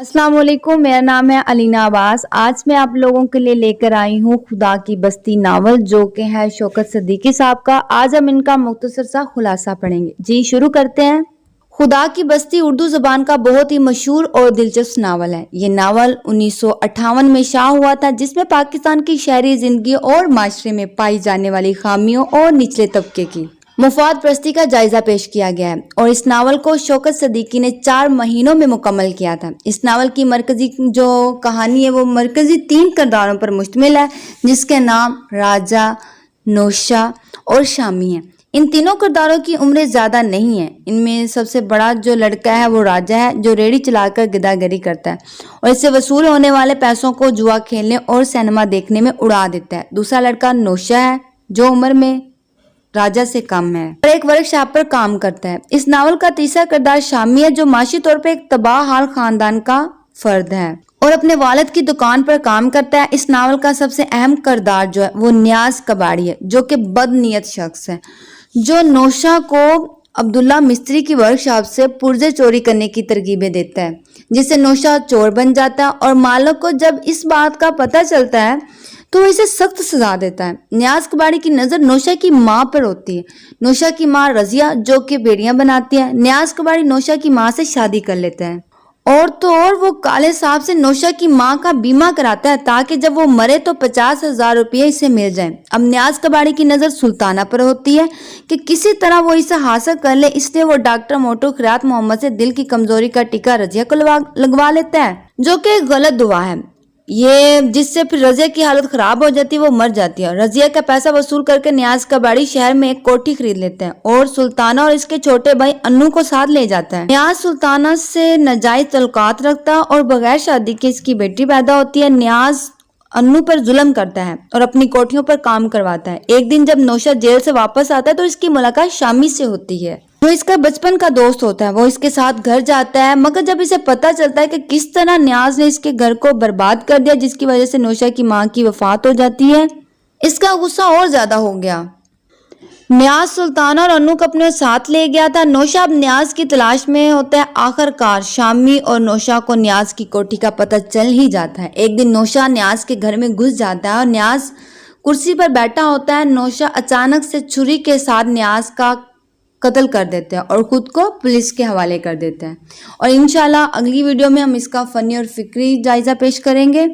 अस्सलाम वालेकुम, मेरा नाम है अलीना अब्बास। आज मैं आप लोगों के लिए लेकर आई हूँ खुदा की बस्ती नावल, जो कि है शौकत सिद्दीकी साहब का। आज हम इनका मुख्तसर सा खुलासा पढ़ेंगे। जी शुरू करते हैं। खुदा की बस्ती उर्दू ज़बान का बहुत ही मशहूर और दिलचस्प नावल है। ये नावल 1958 में शाया हुआ था, जिसमें पाकिस्तान की शहरी ज़िंदगी और माशरे में पाई जाने वाली खामियों और निचले तबके की मुफाद परस्ती का जायजा पेश किया गया है। और इस नावल को शौकत सिद्दीकी ने 4 महीनों में मुकम्मल किया था। इस नावल की मरकजी जो कहानी है वो मरकजी 3 किरदारों पर मुश्तमिल है, जिसके नाम राजा, नौशा और शामी है। इन तीनों किरदारों की उम्रें ज़्यादा नहीं है। इनमें सबसे बड़ा जो लड़का है वो राजा है, जो रेडी चलाकर गिदागरी करता है और इससे वसूल होने वाले पैसों को जुआ खेलने और सिनेमा देखने में उड़ा देता है। दूसरा लड़का नौशा है, जो उम्र में राजा से कम है और एक वर्कशॉप पर काम करता है। इस नावल का तीसरा किरदार शामी है, जो माशी तौर पर एक तबाह हाल खानदान का फर्द है और अपने वालिद की दुकान पर काम करता है। इस नावल का सबसे अहम किरदार जो है वो नियाज कबाड़ी है, जो कि बदनीयत शख्स है, जो नौशा को अब्दुल्ला मिस्त्री की वर्कशॉप से पुर्जे चोरी करने की तरकीबें देता है, जिससे नौशा चोर बन जाता है। और मालिक को जब इस बात का पता चलता है तो वो इसे सख्त सजा देता है। नियाज कबाड़ी की नज़र नौशा की माँ पर होती है। नौशा की माँ रजिया, जो कि बेड़ियां बनाती है। नियाज कबाड़ी नौशा की माँ से शादी कर लेता है और तो और वो काले साहब से नौशा की माँ का बीमा कराता है, ताकि जब वो मरे तो 50,000 रुपये इसे मिल जाए। अब नियाज कबाड़ी की नज़र सुल्ताना पर होती है कि किसी तरह वो इसे हासिल कर ले, इसलिए वो डॉक्टर मोटो खिरात मोहम्मद से दिल की कमजोरी का टीका रजिया को लगवा लेता है, जो कि एक गलत दुआ है, ये जिससे फिर रजिया की हालत खराब हो जाती है, वो मर जाती है। रजिया का पैसा वसूल करके नियाज कबाड़ी शहर में एक कोठी खरीद लेते हैं और सुल्ताना और इसके छोटे भाई अन्नू को साथ ले जाता है। नियाज सुल्ताना से नाजायज तल्लुकात रखता है और बगैर शादी के इसकी बेटी पैदा होती है। नियाज अन्नू पर जुल्म करता है और अपनी कोठियों पर काम करवाता है। एक दिन जब नौशा जेल से वापस आता है तो इसकी मुलाकात शामी से होती है, जो इसका बचपन का दोस्त होता है। वो इसके साथ घर जाता है, मगर जब इसे पता चलता है कि किस तरह नियाज ने इसके घर को बर्बाद कर दिया, जिसकी वजह से नौशा की माँ की वफात हो जाती है, इसका गुस्सा और ज्यादा हो गया। नियाज सुल्ताना और अन्नू को अपने साथ ले गया था। नौशा अब नियाज की तलाश में होता है। आखिरकार शामी और नौशा को नियाज की कोठी का पता चल ही जाता है। एक दिन नौशा नियाज के घर में घुस जाता है और नियाज कुर्सी पर बैठा होता है। नौशा अचानक से छुरी के साथ नियाज का कत्ल कर देते हैं और खुद को पुलिस के हवाले कर देते हैं। और इंशाल्लाह अगली वीडियो में हम इसका फनी और फिक्री जायजा पेश करेंगे।